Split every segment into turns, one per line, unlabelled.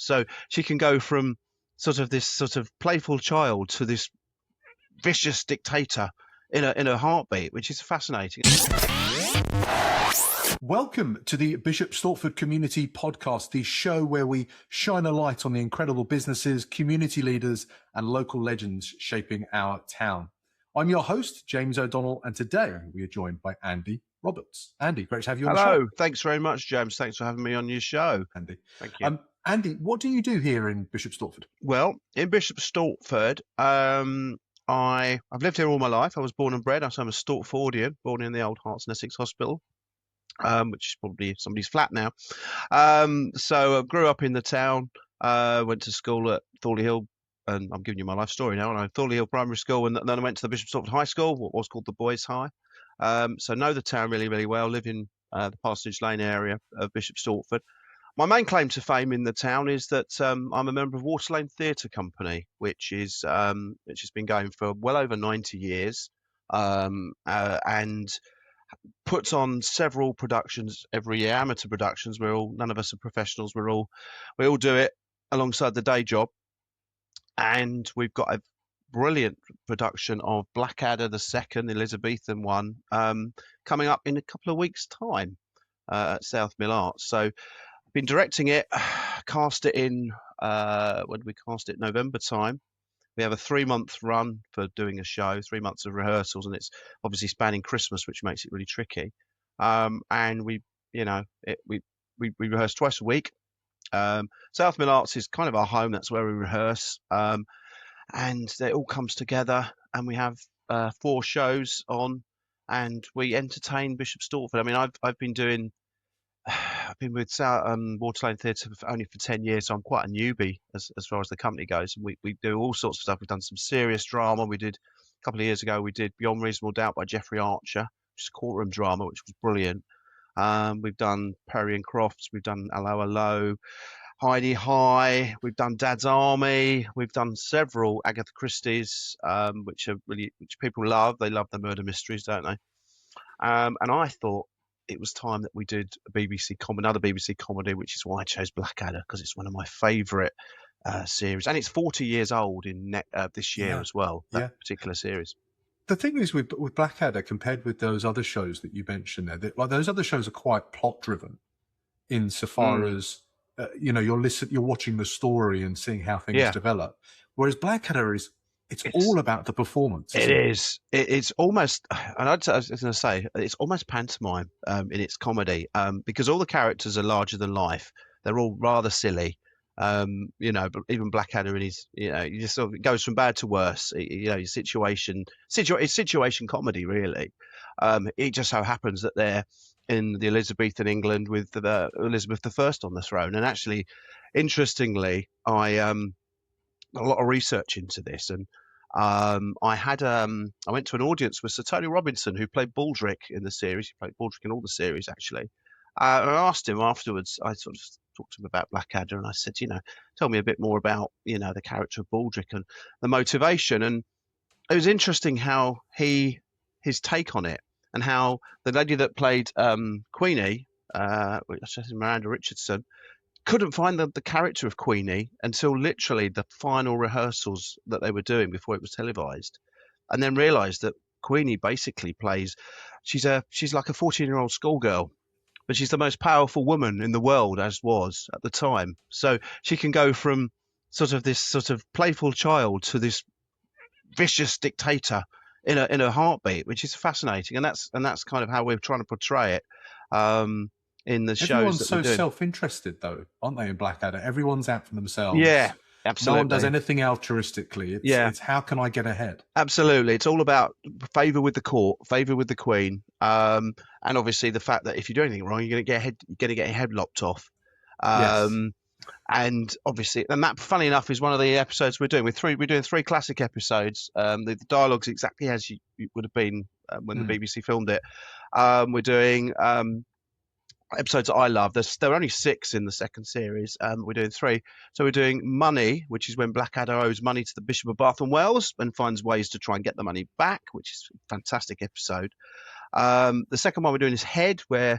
So she can go from sort of this sort of playful child to this vicious dictator in a heartbeat, which is fascinating.
Welcome to the Bishop Stortford Community Podcast, the show where we shine a light on the incredible businesses, community leaders, and local legends shaping our town. I'm your host, James O'Donnell, and today we are joined by Andy Roberts. Andy, great to have you on the show.
Hello, thanks very much, James. Thanks for having me on your show.
Andy,
thank you.
Andy, what do you do here in Bishop Stortford?
Well, in Bishop Stortford, I've lived here all my life. I was born and bred. I'm a Stortfordian, born in the old Hearts and Essex Hospital, which is probably somebody's flat now. So I grew up in the town, went to school at Thorley Hill, and I'm giving you my life story now. And I Thorley Hill Primary School, and then I went to the Bishop Stortford High School, what was called the Boys' High. So know the town really, really well. Live in the Parsonage Lane area of Bishop Stortford. My main claim to fame in the town is that I'm a member of Water Lane Theatre Company, which has been going for well over 90 years, and puts on several productions every year, amateur productions. None of us are professionals. We all do it alongside the day job, and we've got a brilliant production of Blackadder II, the Elizabethan one, coming up in a couple of weeks' time at South Mill Arts. So I've been directing it, cast it in, when did we cast it? November time. We have a 3-month run for doing a show, 3 months of rehearsals, and it's obviously spanning Christmas, which makes it really tricky. And we rehearse twice a week. South Mill Arts is kind of our home. That's where we rehearse. And it all comes together, and we have 4 shows on, and we entertain Bishop Stortford. I mean, I've been with Water Lane Theatre only for 10 years, so I'm quite a newbie as far as the company goes. And we do all sorts of stuff. We've done some serious drama. We did a couple of years ago. We did Beyond Reasonable Doubt by Jeffrey Archer, which is a courtroom drama, which was brilliant. We've done Perry and Crofts. We've done Hello, Hello, Heidi High. We've done Dad's Army. We've done several Agatha Christie's, which people love. They love the murder mysteries, don't they? And I thought it was time that we did another BBC comedy, which is why I chose Blackadder, because it's one of my favourite series, and it's 40 years old in this year as well. That particular series.
The thing is with Blackadder, compared with those other shows that you mentioned there, like those other shows are quite plot driven, insofar as you're watching the story and seeing how things develop. Whereas Blackadder it's all about the performance.
It is. It's almost, and I was going to say, it's almost pantomime in its comedy, because all the characters are larger than life. They're all rather silly. But even Blackadder in his, he just sort of goes from bad to worse. His situation comedy, really. It just so happens that they're in the Elizabethan England with Elizabeth I on the throne. And actually, interestingly, I did a lot of research into this, and I went to an audience with Sir Tony Robinson, who played Baldric in the series. He played Baldric in all the series, actually. And I asked him afterwards. I sort of talked to him about Blackadder, and I said, tell me a bit more about the character of Baldric and the motivation. And it was interesting how his take on it, and how the lady that played Queenie, which is Miranda Richardson, couldn't find the character of Queenie until literally the final rehearsals that they were doing before it was televised, and then realised that Queenie basically she's like a 14-year-old schoolgirl, but she's the most powerful woman in the world, as was at the time. So she can go from this sort of playful child to this vicious dictator in a heartbeat, which is fascinating, and that's kind of how we're trying to portray it. In the shows
everyone's
that
so
we're doing.
Self-interested, though, aren't they? In Blackadder, everyone's out for themselves.
Yeah, absolutely.
No one does anything altruistically. It's how can I get ahead?
Absolutely, it's all about favour with the court, favour with the Queen, and obviously the fact that if you do anything wrong, you're going to get your head lopped off. And obviously, and that, funny enough, is one of the episodes we're doing. We're doing 3 classic episodes. The dialogue's exactly as you would have been when the BBC filmed it. We're doing episodes that I love. There are only 6 in the second series. We're doing 3. So we're doing Money, which is when Blackadder owes money to the Bishop of Bath and Wells and finds ways to try and get the money back, which is a fantastic episode. The second one we're doing is Head, where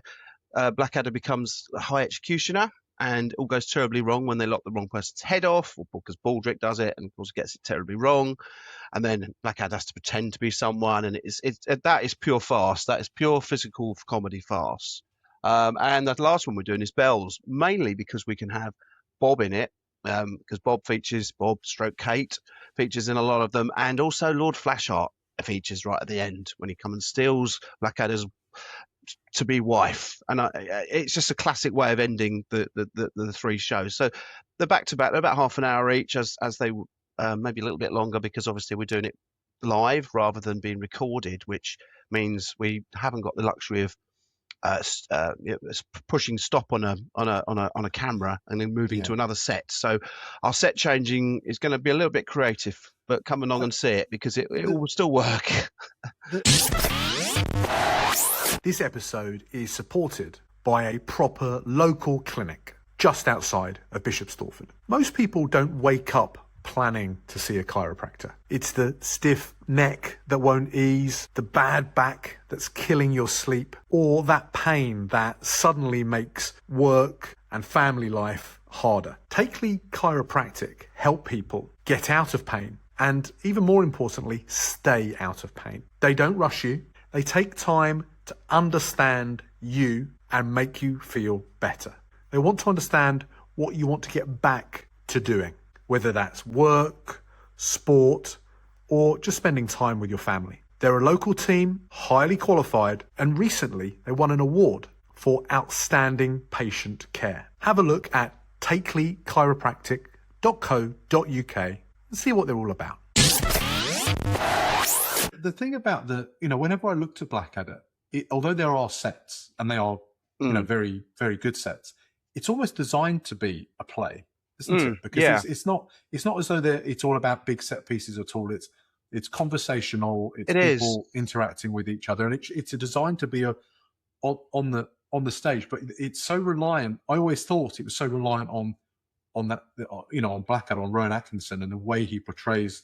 Blackadder becomes a high executioner, and all goes terribly wrong when they lock the wrong person's head off, or because Baldric does it and of course gets it terribly wrong, and then Blackadder has to pretend to be someone, and that is pure farce. That is pure physical comedy farce. And the last one we're doing is Bells, mainly because we can have Bob in it, because Bob stroke Kate features in a lot of them, and also Lord Flashheart features right at the end when he comes and steals Blackadder's to be wife, and it's just a classic way of ending the three shows. So they're back to back. They're about half an hour each, as they maybe a little bit longer, because obviously we're doing it live rather than being recorded, which means we haven't got the luxury of pushing stop on a camera and then moving to another set. So our set changing is going to be a little bit creative, but come along and see it, because it will still work.
This episode is supported by a proper local clinic just outside of Bishop Stortford. Most people don't wake up planning to see a chiropractor. It's the stiff neck that won't ease, the bad back that's killing your sleep, or that pain that suddenly makes work and family life harder. Takeley Chiropractic help people get out of pain and, even more importantly, stay out of pain. They don't rush you. They take time to understand you and make you feel better. They want to understand what you want to get back to doing, whether that's work, sport, or just spending time with your family. They're a local team, highly qualified, and recently they won an award for outstanding patient care. Have a look at takeleychiropractic.co.uk and see what they're all about. The thing about whenever I looked at Blackadder, although there are sets, and they are, very, very good sets, it's almost designed to be a play, isn't it? Because it's not as though it's all about big set pieces at all. It's conversational. It's people interacting with each other, and it's designed to be on the stage. But it's so reliant. I always thought it was so reliant on that, on Blackadder, on Rowan Atkinson, and the way he portrays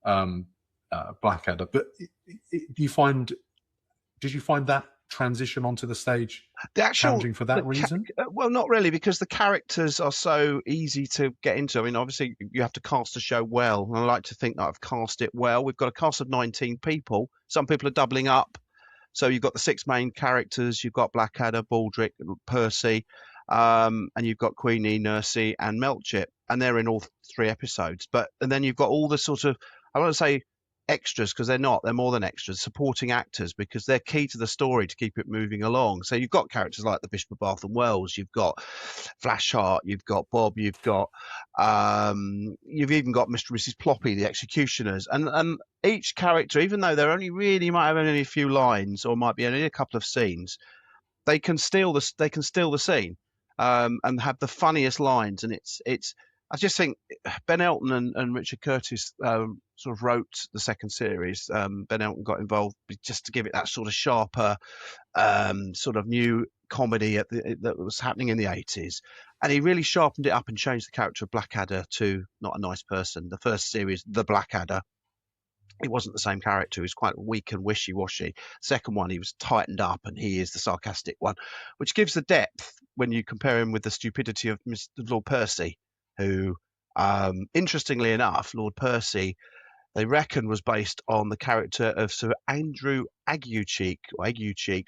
Blackadder. But did you find that transition onto the stage challenging for that reason?
Well, not really, because the characters are so easy to get into. I mean, obviously you have to cast a show well, and I like to think that I've cast it well. We've got a cast of 19 people. Some people are doubling up. So you've got the six main characters. You've got Blackadder, Baldric, Percy, and you've got Queenie, Nursey, and Melchip, and they're in all three episodes. And then you've got all the sort of, I want to say extras, because they're more than extras, supporting actors, because they're key to the story to keep it moving along. So you've got characters like the Bishop of Bath and Wells, you've got Flashheart, you've got Bob, you've even got Mr. and Mrs. Ploppy, the executioners, and each character, even though they're might have only a few lines, or might be only a couple of scenes, they can steal the scene, and have the funniest lines. And it's I just think Ben Elton and Richard Curtis sort of wrote the second series. Ben Elton got involved just to give it that sort of sharper, sort of new comedy that was happening in the 80s. And he really sharpened it up and changed the character of Blackadder to not a nice person. The first series, The Blackadder, he wasn't the same character. He was quite weak and wishy-washy. Second one, he was tightened up, and he is the sarcastic one, which gives the depth when you compare him with the stupidity of Lord Percy, who, interestingly enough, Lord Percy, they reckon, was based on the character of Sir Andrew Aguecheek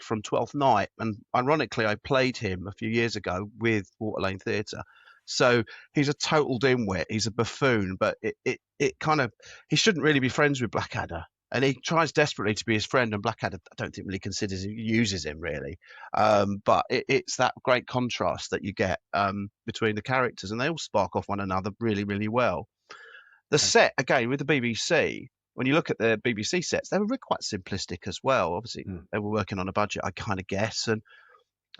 from Twelfth Night. And ironically, I played him a few years ago with Water Lane Theatre. So he's a total dimwit. He's a buffoon, but it kind of, he shouldn't really be friends with Blackadder. And he tries desperately to be his friend, and Blackadder, I don't think, really uses him really. But it's that great contrast that you get between the characters, and they all spark off one another really, really well. The set, again, with the BBC, when you look at the BBC sets, they were quite simplistic as well. Obviously, they were working on a budget, I kind of guess. And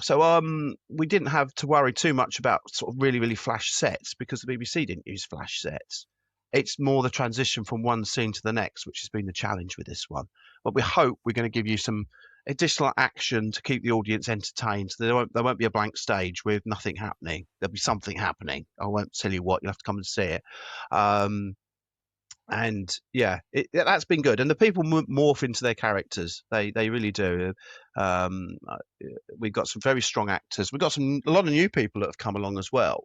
so we didn't have to worry too much about sort of really, really flash sets, because the BBC didn't use flash sets. It's more the transition from one scene to the next, which has been the challenge with this one. But we hope we're going to give you some additional action to keep the audience entertained. So there won't be a blank stage with nothing happening. There'll be something happening. I won't tell you what. You'll have to come and see it. And yeah, that's been good. And the people morph into their characters. They really do. Um, uh, we've got some very strong actors. We've got a lot of new people that have come along as well,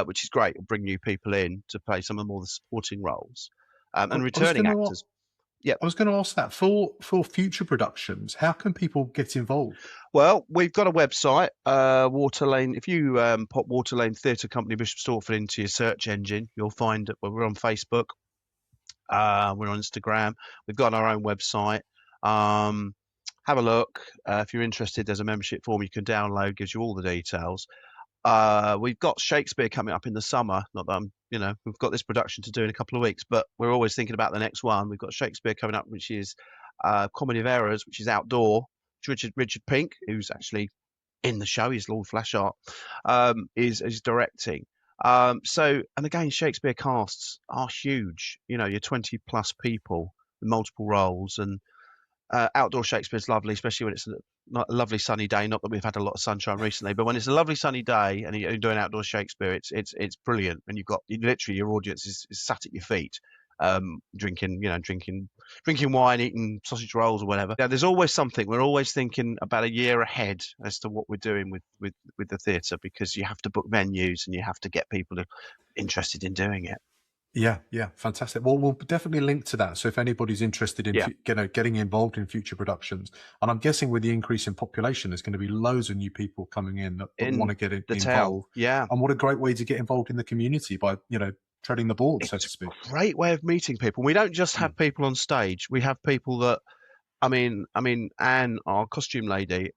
which is great. We'll bring new people in to play some of more the supporting roles,
I
and
I was
returning
going to
actors. Yeah.
I was going to ask that for future productions, how can people get involved?
Well, we've got a website, Water Lane. If you pop Water Lane Theatre Company Bishop Stortford into your search engine, you'll find it. Well, we're on Facebook. We're on Instagram. We've got our own website. Um, have a look. If you're interested, there's a membership form you can download, gives you all the details. We've got Shakespeare coming up in the summer. Not that we've got this production to do in a couple of weeks, but we're always thinking about the next one. We've got Shakespeare coming up, which is Comedy of Errors, which is outdoor. Richard Pink, who's actually in the show, he's Lord Flashart, is directing. And again, Shakespeare casts are huge. You're 20 plus people, multiple roles, and outdoor Shakespeare's lovely, especially when it's a lovely sunny day. Not that we've had a lot of sunshine recently, but when it's a lovely sunny day and you're doing outdoor Shakespeare, it's brilliant. And literally your audience is sat at your feet, drinking wine, eating sausage rolls or whatever. Yeah, there's always something. We're always thinking about a year ahead as to what we're doing with the theatre, because you have to book venues and you have to get people interested in doing it.
Yeah, yeah, fantastic. Well, we'll definitely link to that. So if anybody's interested in
Yeah.
getting involved in future productions, and I'm guessing with the increase in population, there's going to be loads of new people coming in that want
In
to get
the town.
involved.
Yeah.
And what a great way to get involved in the community by treading the board, so to
It's
speak.
a great way of meeting people. We don't just
Mm.
have people on stage. We have people that, I mean, Anne, our costume lady,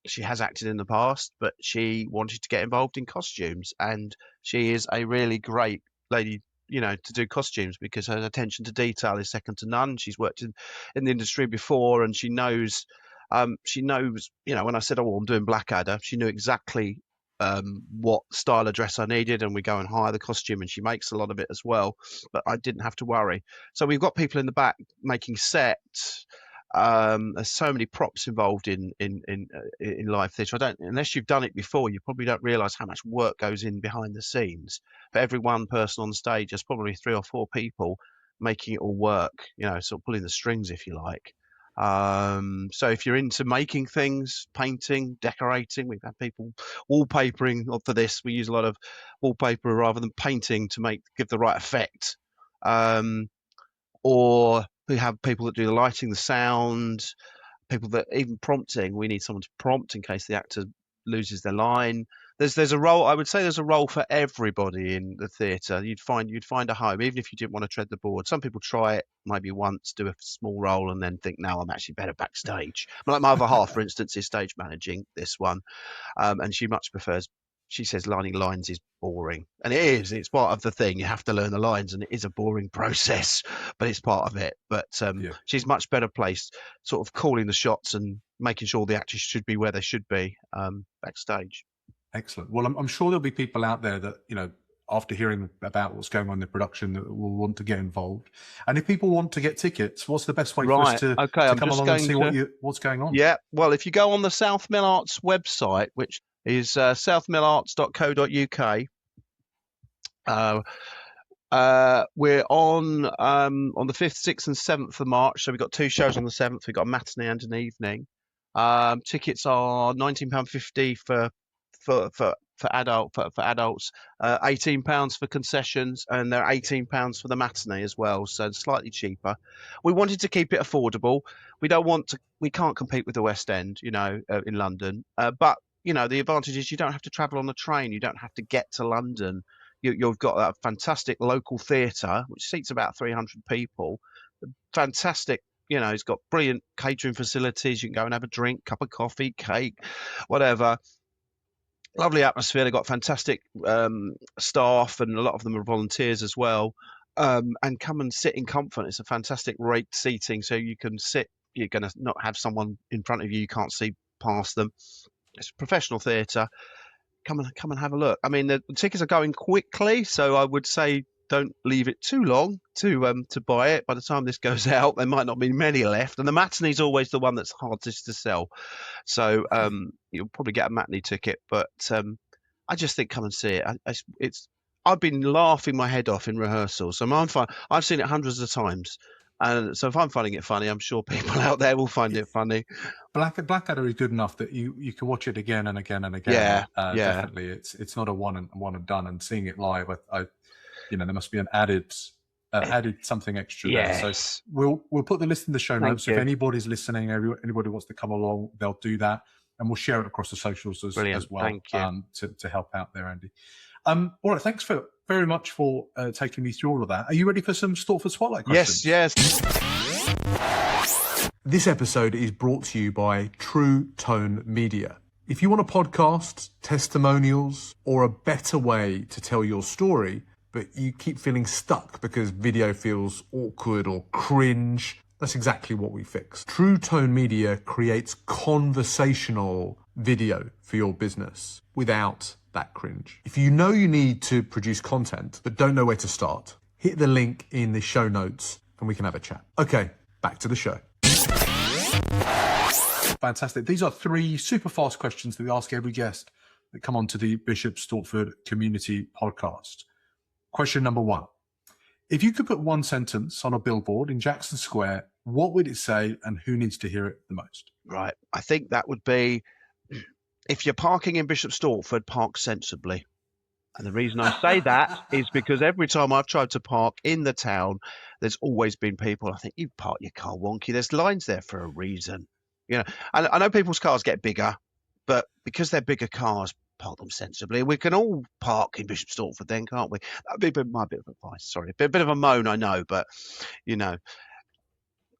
she has acted in the past, but she wanted to get involved in costumes, and she is a really great lady, to do costumes, because her attention to detail is second to none. She's worked in the industry before, and she knows, when I said, "Oh, I'm doing Blackadder," she knew exactly what style of dress I needed, and we go and hire the costume, and she makes a lot of it as well. But I didn't have to worry. So we've got people in the back making sets. There's so many props involved in live theatre. I don't, unless you've done it before, you probably don't realise how much work goes in behind the scenes. For every one person on stage, there's probably 3 or 4 people making it all work. Sort of pulling the strings, if you like. So if you're into making things, painting, decorating, we've had people wallpapering for this. We use a lot of wallpaper rather than painting to give the right effect. Um, or we have people that do the lighting, the sound, people that even prompting. We need someone to prompt in case the actor loses their line. There's a role. I would say there's a role for everybody in the theatre. You'd find a home, even if you didn't want to tread the board. Some people try it maybe once, do a small role, and then think, "No, I'm actually better backstage." Like my other half, for instance, is stage managing this one, and she much prefers. She says learning lines is boring, and it is. It's part of the thing. You have to learn the lines, and it is a boring process, but it's part of it. But
Yeah.
she's much better placed, sort of calling the shots and making sure the actors should be where they should be backstage.
Excellent. Well, I'm sure there'll be people out there that, after hearing about what's going on in the production, that will want to get involved. And if people want to get tickets, what's the best way for us
Right.
to,
Okay.
to
I'm
come
just
along and
going
see
to.
what's going on?
Yeah. Well, if you go on the South Mill Arts website, which is southmillarts.co.uk, uh, we're on the 5th, 6th, and 7th of March. So we've got 2 shows on the 7th. We've got a matinee and an evening. Tickets are £19.50 for adults, £18 for concessions, and they're £18 for the matinee as well, so slightly cheaper. We wanted to keep it affordable. We can't compete with the West End, in London. But the advantage is you don't have to travel on a train. You don't have to get to London. You've got a fantastic local theatre which seats about 300 people. Fantastic. It's got brilliant catering facilities. You can go and have a drink, cup of coffee, cake, whatever. Lovely atmosphere. They've got fantastic staff, and a lot of them are volunteers as well. And come and sit in comfort. It's a fantastic rate seating, so you can sit. You're going to not have someone in front of you. You can't see past them. It's professional theatre. Come and have a look. I mean, the tickets are going quickly, so I would say don't leave it too long to buy it. By the time this goes out, there might not be many left, and the matinee's always the one that's hardest to sell. So you'll probably get a matinee ticket, but I just think come and see it. I've been laughing my head off in rehearsal, so I'm fine. I've seen it hundreds of times, and so if I'm finding it funny, I'm sure people out there will find it funny.
Blackadder is good enough that you can watch it again and again and again.
Yeah, yeah.
Definitely, it's not a one and done. And seeing it live, there must be an added something extra there. So
Yes.
we'll put the list in the show notes.
you.
If anybody's listening, anybody wants to come along, they'll do that, and we'll share it across the socials as well.
Thank you.
To help out there, Andy. All right, thanks very much for taking me through all of that. Are you ready for some Stortford Spotlight questions?
Yes.
This episode is brought to you by True Tone Media. If you want a podcast, testimonials, or a better way to tell your story, but you keep feeling stuck because video feels awkward or cringe, that's exactly what we fix. True Tone Media creates conversational video for your business without that cringe. If you know you need to produce content but don't know where to start, hit the link in the show notes and we can have a chat. Okay, back to the show. Fantastic. These are 3 super fast questions that we ask every guest that come onto the Bishop Stortford Community Podcast. Question number 1. If you could put one sentence on a billboard in Jackson Square, what would it say and who needs to hear it the most?
Right. I think that would be, if you're parking in Bishop Stortford, park sensibly. And the reason I say that is because every time I've tried to park in the town, there's always been people, I think, you park your car wonky. There's lines there for a reason. You know, and I know people's cars get bigger, but because they're bigger cars, park them sensibly. We can all park in Bishop Stortford then, can't we? That'd be my bit of advice. Sorry, a bit of a moan, I know, but,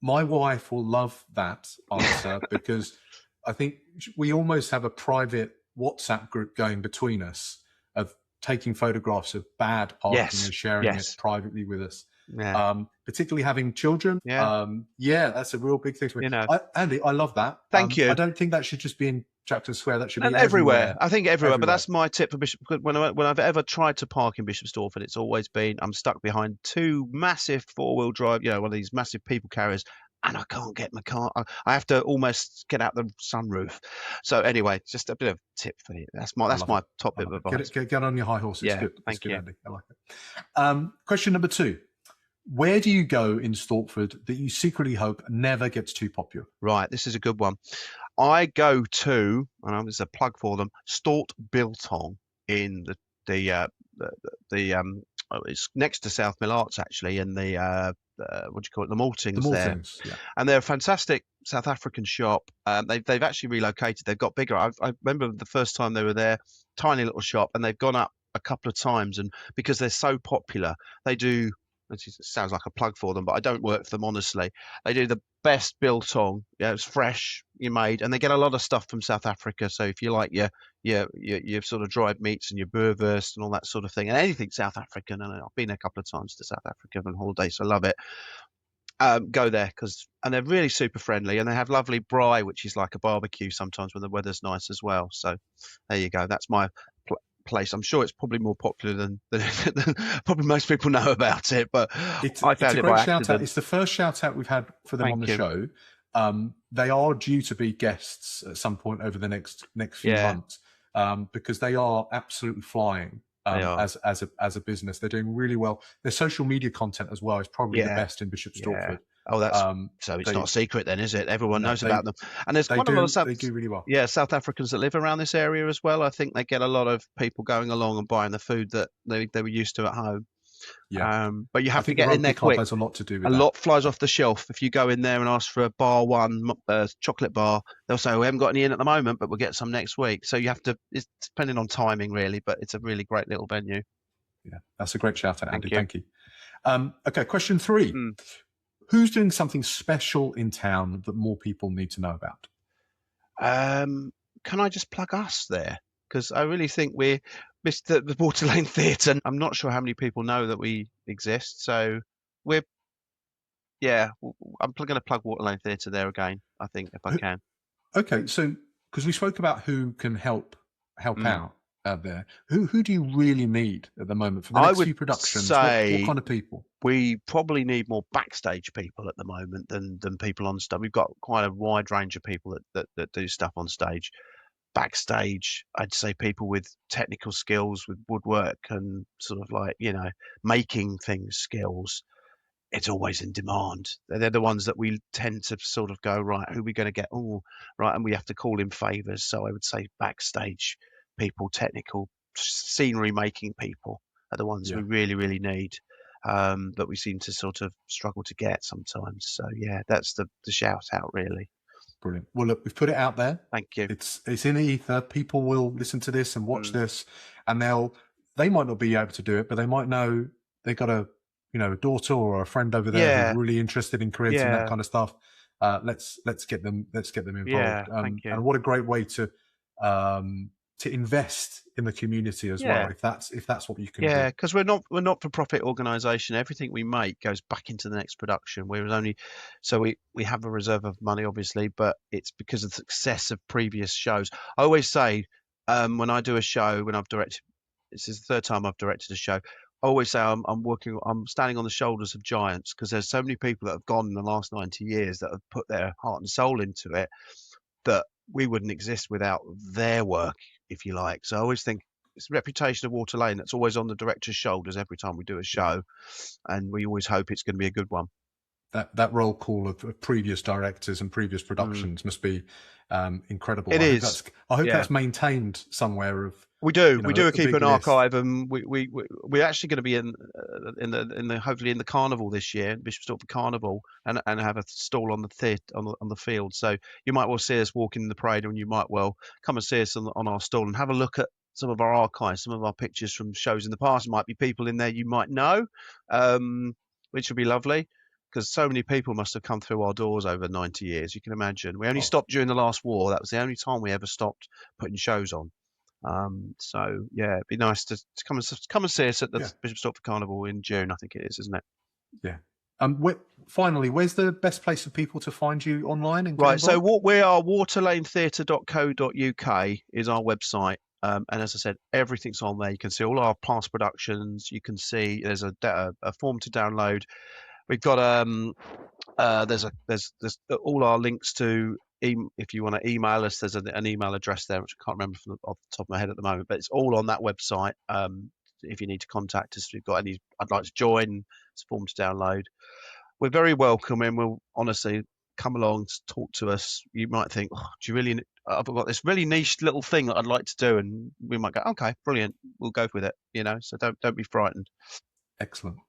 My wife will love that answer because I think we almost have a private WhatsApp group going between us of taking photographs of bad parking and sharing it privately with us.
Yeah.
Particularly having children. That's a real big thing for me. Andy, I love that.
Thank you.
I don't think that should just be in Jackson Square. That should be
everywhere. I think everywhere. But that's my tip for Bishop. When I've ever tried to park in Bishop Stortford, it's always been I'm stuck behind 2 massive 4-wheel drive, one of these massive people carriers, and I can't get my car. I have to almost get out the sunroof. So anyway, just a bit of tip for you. That's my top bit of advice.
Get on your high horse. It's good.
Thank you,
Andy. I like it. Question number 2. Where do you go in Stortford that you secretly hope never gets too popular? Right,
this is a good one. I go to, and there's a plug for them, Stort Biltong in it's next to South Mill Arts actually, in the what do you call it, the Maltings there.
Yeah.
And they're a fantastic South African shop. They've actually relocated. They've got bigger. I remember the first time they were there, tiny little shop, and they've gone up a couple of times. And because they're so popular, they do. It sounds like a plug for them, but I don't work for them, honestly. They do the best biltong. It's fresh, you made, and they get a lot of stuff from South Africa. So if you like your sort of dried meats and your boerewurst and all that sort of thing, and anything South African, and I've been a couple of times to South Africa on holiday, so I love it. Go there and they're really super friendly, and they have lovely braai, which is like a barbecue sometimes when the weather's nice as well. So there you go. That's my place. I'm sure it's probably more popular than probably most people know about it, but I found it by accident.
It's the first shout out we've had for them on the show. They are due to be guests at some point over the next few months, because they are absolutely flying. As a business, they're doing really well. Their social media content as well is probably the best in Bishop Stortford.
Oh, that's so it's not a secret then, is it? Everyone knows about them. And there's quite a lot of
they do really well.
Yeah, South Africans that live around this area as well. I think they get a lot of people going along and buying the food that they were used to at home.
Yeah.
But you have to get in there quick.
Has a lot to do with
a lot flies off the shelf. If you go in there and ask for a bar one chocolate bar, they'll say, we haven't got any in at the moment, but we'll get some next week. So you have to, it's depending on timing really, but it's a really great little venue.
Yeah, that's a great shout out, Andy. Thank you. Okay, question 3. Who's doing something special in town that more people need to know about?
Can I just plug us there? Because I really think we're the Water Lane Theatre. I'm not sure how many people know that we exist. So I'm going to plug Water Lane Theatre there again, I think, if I can.
Okay, so because we spoke about who can help out there, who do you really need at the moment for the next few productions? What kind of people?
We probably need more backstage people at the moment than people on stage. We've got quite a wide range of people that do stuff on stage. backstage, I'd say people with technical skills with woodwork and sort of like, making things skills, it's always in demand. They're the ones that we tend to sort of go, right, who are we going to get? Oh, right, and we have to call in favors. So I would say backstage people, technical scenery making people are the ones
Yeah.
we really, really need. That we seem to sort of struggle to get sometimes. So yeah, that's the shout out really.
Brilliant. Well, look, we've put it out there.
Thank you.
It's in the ether. People will listen to this and watch this, and they might not be able to do it, but they might know they got a daughter or a friend over there
Yeah,
who's really interested in creating that
yeah,
kind of stuff. Let's get them involved.
yeah. Thank you.
And what a great way to invest in the community as well,
Yeah.
if that's what you can
Yeah,
do.
because we're not for profit organisation. Everything we make goes back into the next production. So we have a reserve of money, obviously, but it's because of the success of previous shows. I always say, when I do a show, when I've directed, this is the third time I've directed a show. I always say I'm standing on the shoulders of giants because there's so many people that have gone in the last 90 years that have put their heart and soul into it that we wouldn't exist without their work, if you like. So I always think it's the reputation of Water Lane that's always on the director's shoulders every time we do a show, and we always hope it's going to be a good one.
That roll call of previous directors and previous productions must be incredible.
It is.
I hope
Yeah.
that's maintained somewhere.
We do.
You know,
We do
a
keep
big
an
list.
archive, and we're actually going to be in the hopefully in the carnival this year, Bishop Stortford Carnival, and have a stall on the on the field. So you might well see us walking in the parade, and you might well come and see us on our stall and have a look at some of our archives, some of our pictures from shows in the past. Might be people in there you might know, which would be lovely. Because so many people must have come through our doors over 90 years. You can imagine. We only stopped during the last war. That was the only time we ever stopped putting shows on. So yeah, it'd be nice to come and see us at the Bishop Stortford Carnival in June. I think it is, isn't it?
Yeah. Finally, where's the best place for people to find you online and get
Right. So
involved?
what we are, waterlanetheatre.co.uk is our website. And as I said, everything's on there. You can see all our past productions. You can see there's a form to download. We've got there's all our links to if you want to email us, there's an email address there which I can't remember off the top of my head at the moment, but it's all on that website. If you need to contact us, if you've got any, I'd like to join, it's a form to download. We're very welcome, and we'll honestly come along, talk to us. You might think, oh, do you really? I've got this really niche little thing that I'd like to do, and we might go, okay, brilliant, we'll go with it. So don't be frightened.
Excellent.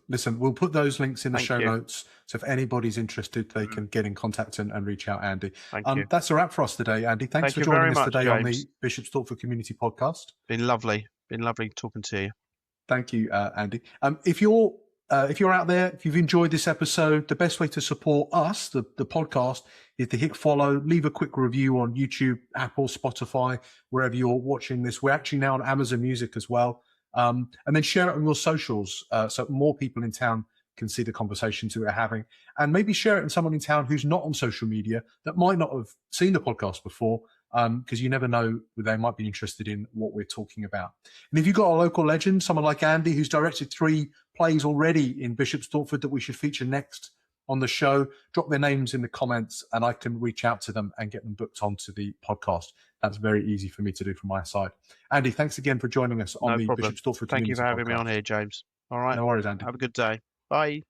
Listen, we'll put those links in the show notes. So if anybody's interested, they can get in contact and reach out, Andy.
Thank you.
That's a wrap for us today, Andy. Thanks for joining us today on the Bishop Stortford Community Podcast.
Been lovely talking to you.
Thank you, Andy. If you're out there, if you've enjoyed this episode, the best way to support us, the podcast, is to hit follow, leave a quick review on YouTube, Apple, Spotify, wherever you're watching this. We're actually now on Amazon Music as well. And then share it on your socials so more people in town can see the conversations that we're having. And maybe share it with someone in town who's not on social media that might not have seen the podcast before, because you never know, they might be interested in what we're talking about. And if you've got a local legend, someone like Andy, who's directed 3 plays already in Bishop Stortford that we should feature next on the show, drop their names in the comments and I can reach out to them and get them booked onto the podcast. That's very easy for me to do from my side. Andy, thanks again for joining us on the Bishop Stortford
Thank
Community
you for having
podcast.
me on here, James. All right.
No worries, Andy.
Have a good day. Bye.